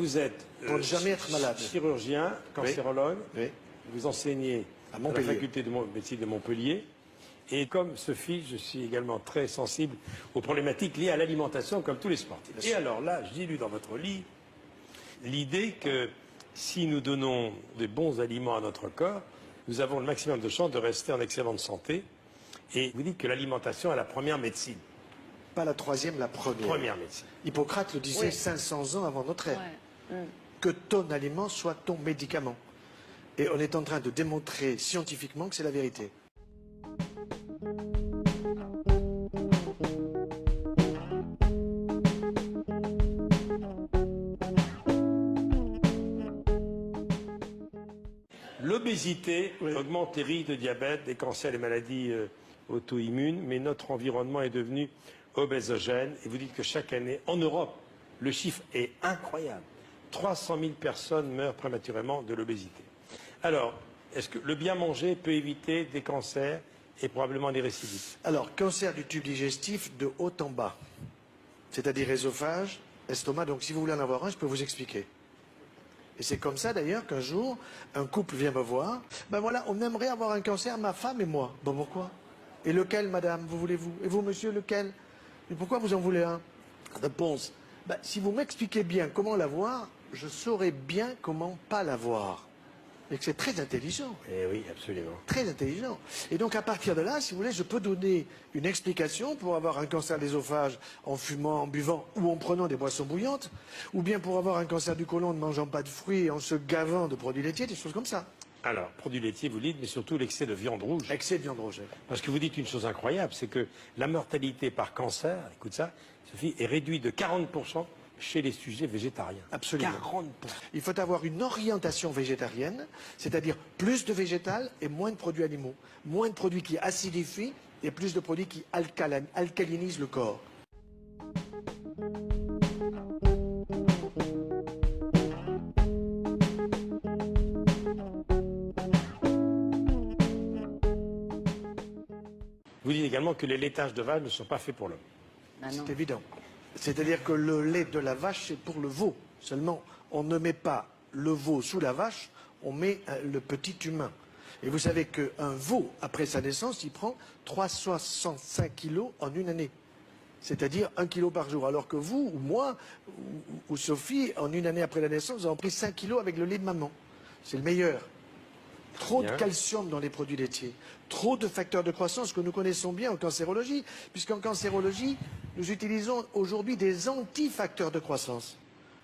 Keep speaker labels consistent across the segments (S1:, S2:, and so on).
S1: vous êtes
S2: pour ne jamais être malade.
S1: Chirurgien, cancérologue,
S2: oui.
S1: vous enseignez à la faculté de médecine de Montpellier. Et comme Sophie, je suis également très sensible aux problématiques liées à l'alimentation, comme tous les sportifs. Et alors là, j'ai lu dans votre livre l'idée que si nous donnons des bons aliments à notre corps, nous avons le maximum de chances de rester en excellente santé. Et vous dites que l'alimentation est la première médecine.
S2: Pas la troisième, la première.
S1: Première médecine.
S2: Hippocrate le disait 500 ans avant notre ère. Que ton aliment soit ton médicament. Et on est en train de démontrer scientifiquement que c'est la vérité.
S1: L'obésité augmente les risques de diabète, des cancers, des maladies auto-immunes, mais notre environnement est devenu obésogène. Et vous dites que chaque année, en Europe, le chiffre est incroyable. 300 000 personnes meurent prématurément de l'obésité. Alors, est-ce que le bien manger peut éviter des cancers et probablement des récidives?
S2: Alors, cancer du tube digestif de haut en bas, c'est-à-dire œsophage, estomac. Donc, si vous voulez en avoir un, je peux vous expliquer. Et c'est comme ça, d'ailleurs, qu'un jour, un couple vient me voir. Ben voilà, on aimerait avoir un cancer, ma femme et moi. Bon, pourquoi? Et lequel, madame, vous voulez-vous? Et vous, monsieur, lequel? Et pourquoi vous en voulez un? Réponse. Ben, si vous m'expliquez bien comment l'avoir, je saurai bien comment pas l'avoir. Et que c'est très intelligent.
S1: Eh oui, absolument.
S2: Très intelligent. Et donc, à partir de là, si vous voulez, je peux donner une explication pour avoir un cancer d'ésophage en fumant, en buvant ou en prenant des boissons bouillantes, ou bien pour avoir un cancer du côlon en ne mangeant pas de fruits et en se gavant de produits laitiers, des choses comme ça.
S1: Alors, produits laitiers, vous dites, mais surtout l'excès de viande rouge.
S2: Excès de viande rouge.
S1: Parce que vous dites une chose incroyable, c'est que la mortalité par cancer, écoute ça, Sophie, est réduite de 40% chez les sujets végétariens.
S2: Absolument.
S1: 40%.
S2: Il faut avoir une orientation végétarienne, c'est-à-dire plus de végétal et moins de produits animaux. Moins de produits qui acidifient et plus de produits qui alcalinisent le corps.
S1: Vous dites également que les laitages de vache ne sont pas faits pour l'homme.
S2: C'est évident. C'est-à-dire que le lait de la vache, c'est pour le veau. Seulement, on ne met pas le veau sous la vache, on met le petit humain. Et vous savez qu'un veau, après sa naissance, il prend 365 kilos en une année. C'est-à-dire 1 kilo par jour. Alors que vous, ou moi, ou Sophie, en une année après la naissance, nous avons pris 5 kilos avec le lait de maman. C'est le meilleur. Trop de calcium dans les produits laitiers, trop de facteurs de croissance que nous connaissons bien en cancérologie, puisqu'en cancérologie, nous utilisons aujourd'hui des anti-facteurs de croissance.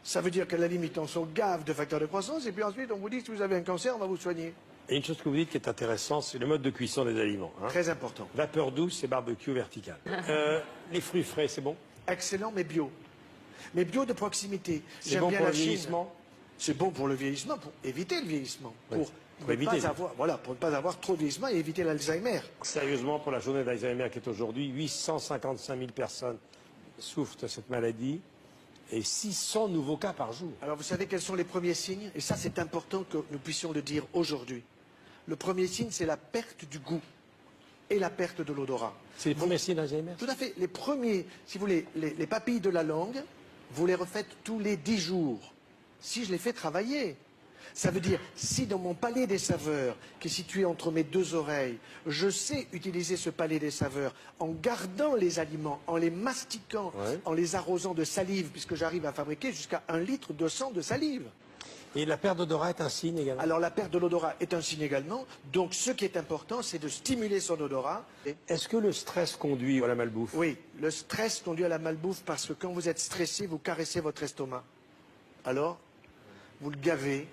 S2: Ça veut dire qu'à la limite, on se gave de facteurs de croissance, et puis ensuite, on vous dit, si vous avez un cancer, on va vous soigner.
S1: Et une chose que vous dites qui est intéressante, c'est le mode de cuisson des aliments. Hein.
S2: Très important.
S1: Vapeur douce et barbecue vertical. Les fruits frais, c'est bon?
S2: Excellent, mais bio. Mais bio de proximité.
S1: C'est bon pour le vieillissement?
S2: C'est bon pour le vieillissement, pour éviter le vieillissement.
S1: Oui.
S2: Pour ne pas avoir trop de vieillissement et éviter l'Alzheimer.
S1: Sérieusement, pour la journée d'Alzheimer qui est aujourd'hui, 855 000 personnes souffrent de cette maladie et 600 nouveaux cas par jour.
S2: Alors vous savez quels sont les premiers signes? Et ça c'est important que nous puissions le dire aujourd'hui. Le premier signe c'est la perte du goût et la perte de l'odorat.
S1: C'est les premiers signes d'Alzheimer?
S2: Tout à fait. Les premiers, si vous voulez, les papilles de la langue, vous les refaites tous les 10 jours. Si je les fais travailler. Ça veut dire, si dans mon palais des saveurs, qui est situé entre mes deux oreilles, je sais utiliser ce palais des saveurs en gardant les aliments, en les mastiquant, en les arrosant de salive, puisque j'arrive à fabriquer jusqu'à 1 litre de sang de salive.
S1: Et la perte d'odorat est un signe également?
S2: Alors la perte de l'odorat est un signe également, donc ce qui est important, c'est de stimuler son odorat.
S1: Est-ce que le stress conduit à la malbouffe?
S2: Oui, le stress conduit à la malbouffe parce que quand vous êtes stressé, vous caressez votre estomac. Alors, vous le gavez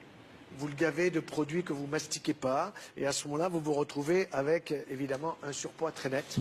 S2: de produits que vous mastiquez pas, et à ce moment-là, vous vous retrouvez avec, évidemment, un surpoids très net.